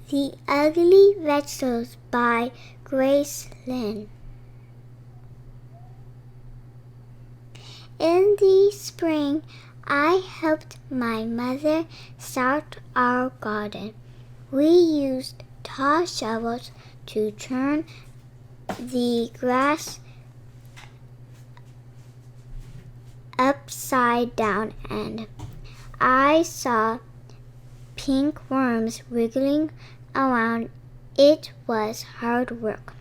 The Ugly Vegetables by Grace Lin. In the spring, I helped my mother start our garden. We used tall shovels to turn the grass upside down, and I saw pink worms wiggling around. It was hard work.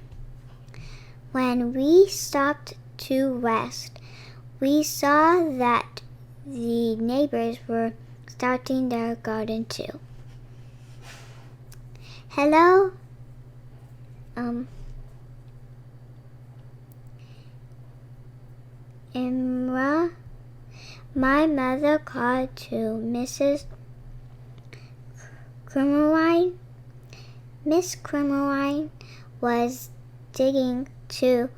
When we stopped to rest, we saw that the neighbors were starting their garden too. Hello, Imra, my mother called to Mrs. Crummerine. Miss Crummerine was digging too.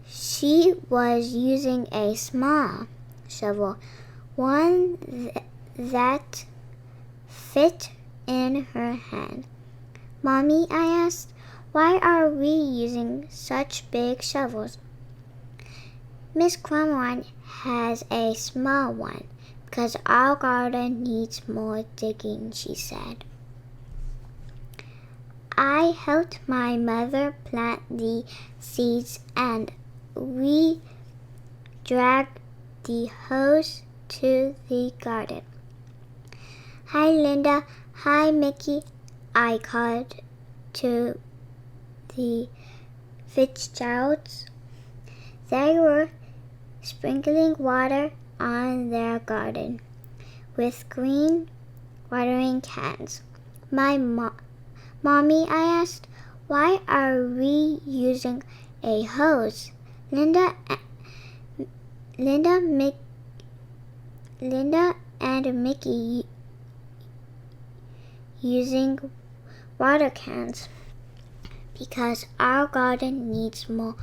She was using a small shovel, one that fit in her hand. Mommy, I asked, why are we using such big shovels? Miss Crummerine has a small one because our garden needs more digging, she said. I helped my mother plant the seeds, and we dragged the hose to the garden. Hi, Linda. Hi, Mickey, I called to the Fitzgeralds. They were sprinkling water on their garden with green watering cans. Mommy, I asked, why are we using a hose? Linda and Mickey using water cans because our garden needs more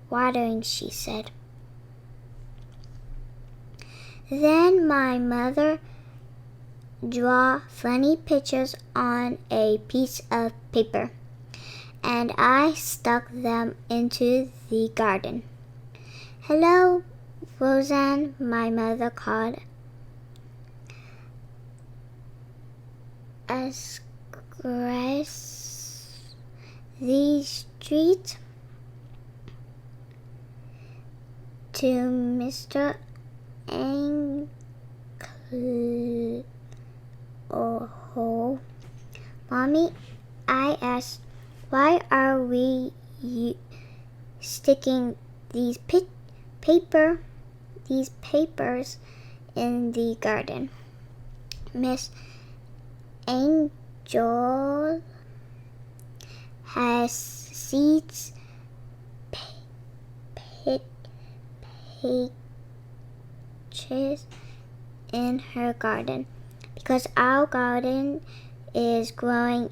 watering, she said. Then my mother drew funny pictures on a piece of paper, and I stuck them into the garden. Hello, Roseanne, my mother called. Across the street to Mr. Oh, Mommy, I asked, why are we sticking these papers in the garden? Miss Angel has seeds pages in her garden because our garden is growing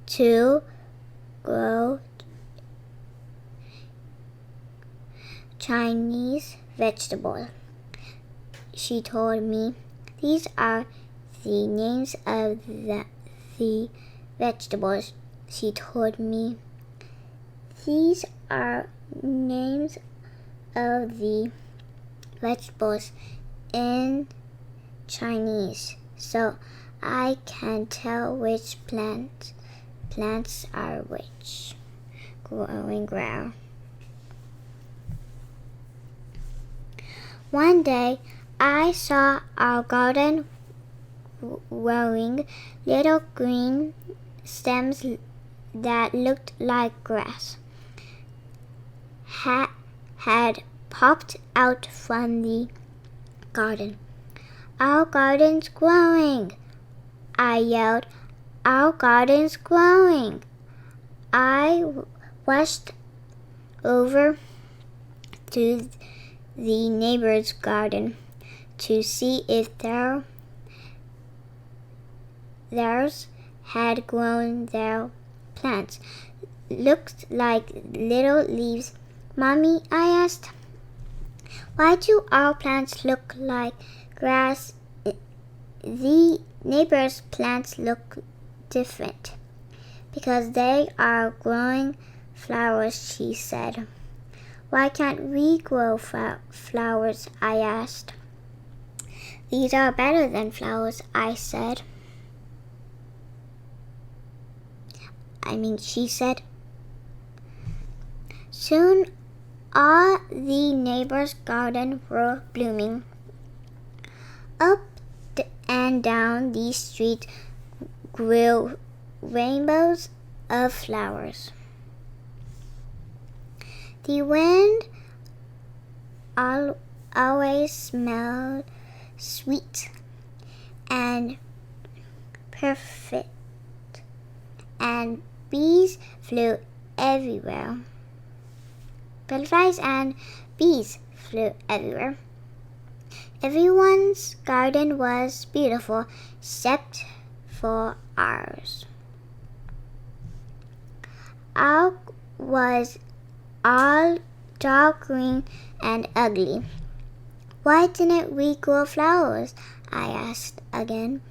to grow Chinese vegetables. She told me these are the names of the vegetables. She told me these are names of the vegetables in Chinese, so I can tell which plants are which growing ground. One day, I saw our garden growing little green stems that looked like grass had popped out from the garden. Our garden's growing, I yelled. Our garden's growing. I rushed over to the neighbor's garden to see if theirs had grown. Their plants looked like little leaves. Mommy, I asked, why do our plants look like grass? neighbor's plants look different because they are growing flowers, she said. Why can't we grow flowers? I asked. These are better than flowers, she said. Soon all the neighbor's garden were blooming. Up and down the street grew rainbows of flowers. The wind always smelled sweet and perfect, and bees flew everywhere. Butterflies and bees flew everywhere. Everyone's garden was beautiful except for ours. Ours was all dark green and ugly. Why didn't we grow flowers? I asked again.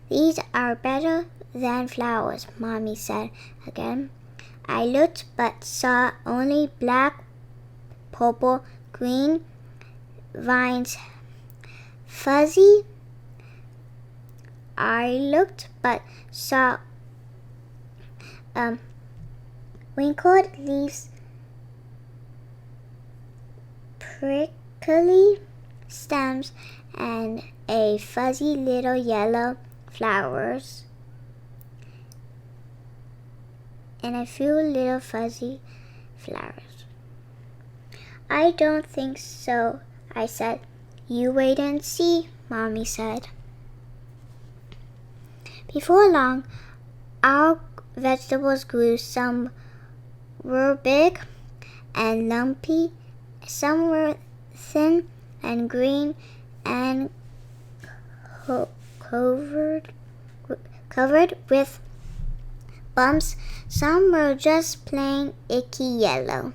These are better than flowers, Mommy said again. I looked but saw only black, purple, green vines. Fuzzy. I looked but saw wrinkled leaves, prickly stems, and a fuzzy little yellow flowers, and a few little fuzzy flowers. I don't think so, I said. You wait and see, Mommy said. Before long, our vegetables grew. Some were big and lumpy, some were thin and green and covered with bumps. Some were just plain icky yellow.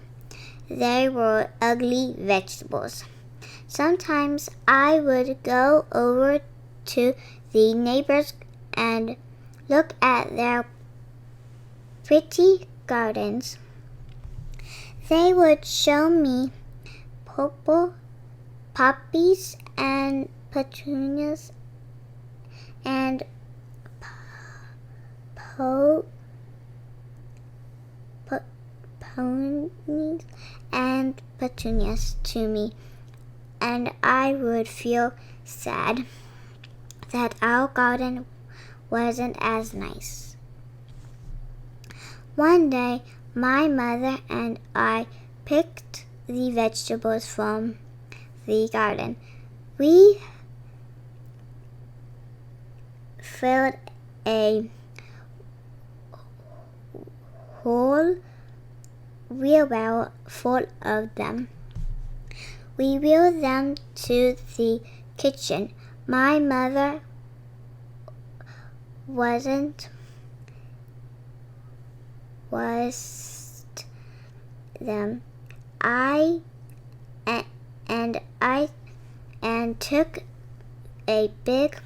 They were ugly vegetables. Sometimes I would go over to the neighbors and look at their pretty gardens. They would show me purple poppies and petunias and ponies and petunias to me, and I would feel sad that our garden wasn't as nice. One day, my mother and I picked the vegetables from the garden. We filled a whole wheelbarrow full of them. We wheeled them to the kitchen. My mother washed them. I took a big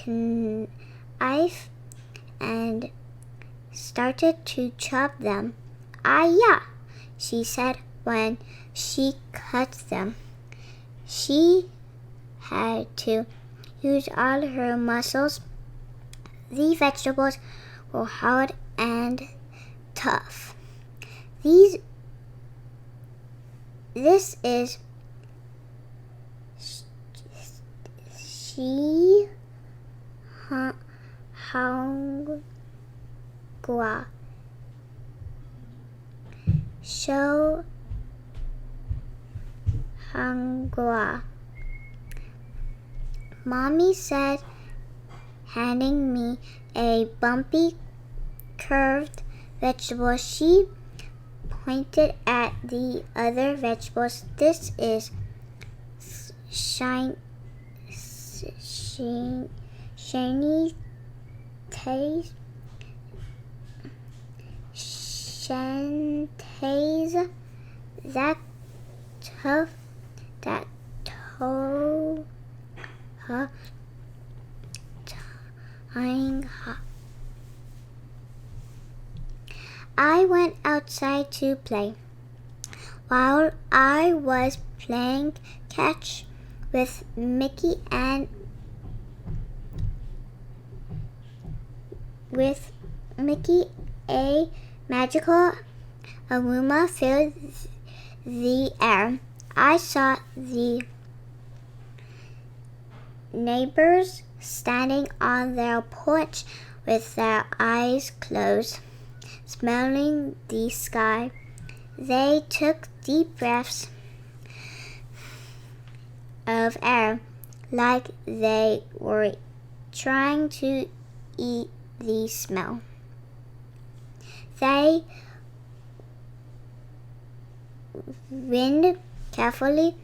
knife and started to chop them. Yeah, she said when she cut them. She had to use all her muscles. The vegetables were hard and tough. This is Shihangua. Shihangua. Mommy said, handing me a bumpy, curved vegetable. She pointed at the other vegetables. This is shiny taste. Shantays, that her tying hot. I went outside to play. While I was playing catch with Mickey, a magical aroma filled the air. I saw the neighbors standing on their porch with their eyes closed, smelling the sky. They took deep breaths of air like they were trying to eat the smell. They wind carefully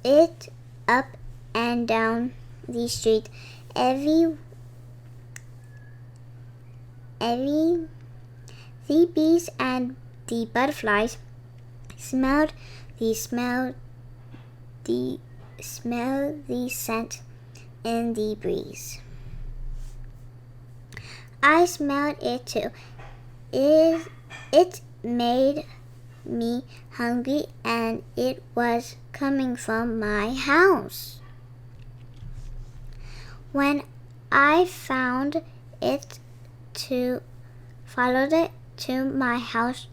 it up and down the street. The bees and the butterflies smelled the scent in the breeze. I smelled it too. It made me hungry, and it was coming from my house. When I followed it to my house,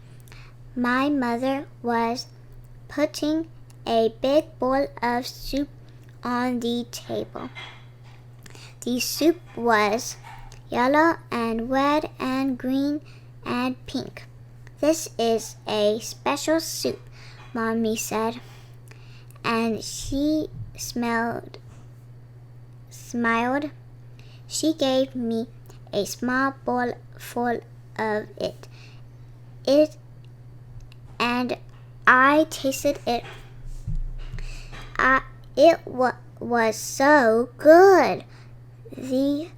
my mother was putting a big bowl of soup on the table. The soup was yellow and red and green and pink. "This is a special soup," Mommy said, and she smiled. She gave me a small bowl full of it. And I tasted it. It was so good. The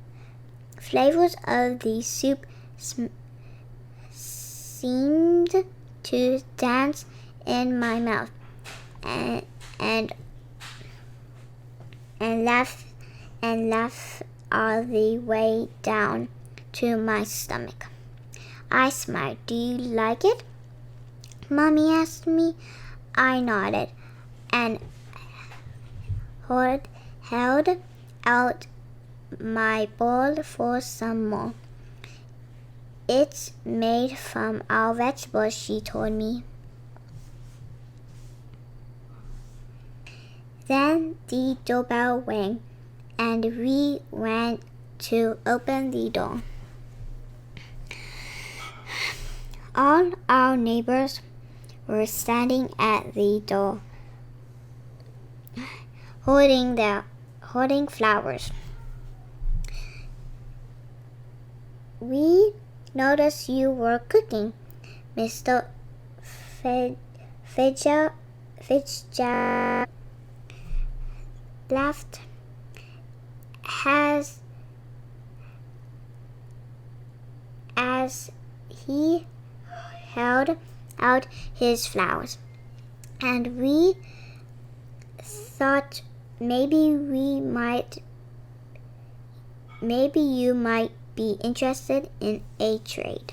flavors of the soup seemed to dance in my mouth and laugh all the way down to my stomach. I smiled. "Do you like it?" Mommy asked me. I nodded and held out my bowl for some more. "It's made from our vegetables," she told me. Then the doorbell rang, and we ran to open the door. All our neighbors were standing at the door, holding flowers. "We noticed you were cooking," Mr. Fitzgerald laughed as he held out his flowers, "and we thought maybe you might be interested in a trade."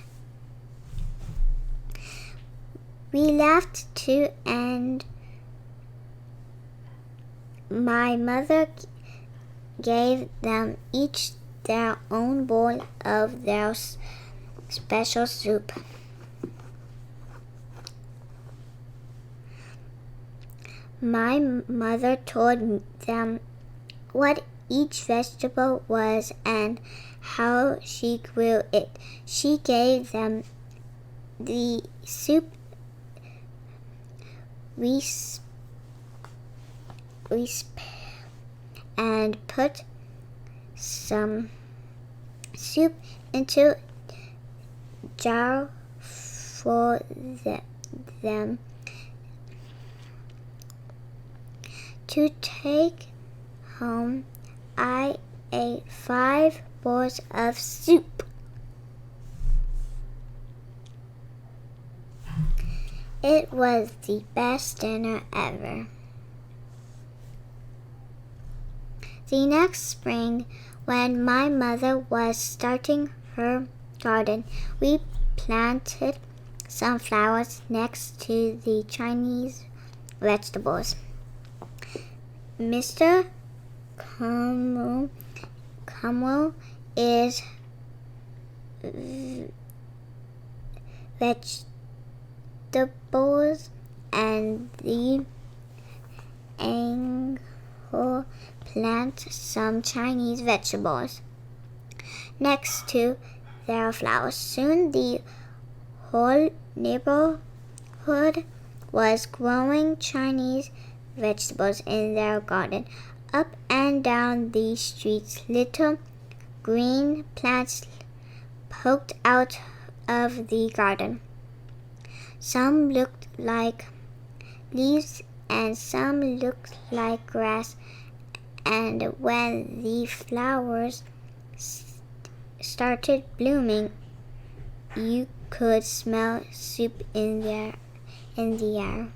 We laughed too, and my mother gave them each their own bowl of their special soup. My mother told them what each vegetable was and how she grew it. She gave them the soup and put some soup into jar for them to take home. I ate 5 bowls of soup. It was the best dinner ever. The next spring, when my mother was starting her garden, we planted some flowers next to the Chinese vegetables. Mr. Cromwell is vegetables, and the Angle plant some Chinese vegetables next to their flowers. Soon the whole neighborhood was growing Chinese vegetables in their garden. Up and down the streets, little green plants poked out of the garden. Some looked like leaves and some looked like grass, and when the flowers started blooming, you could smell soup in the air.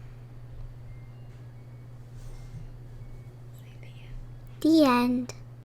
The end.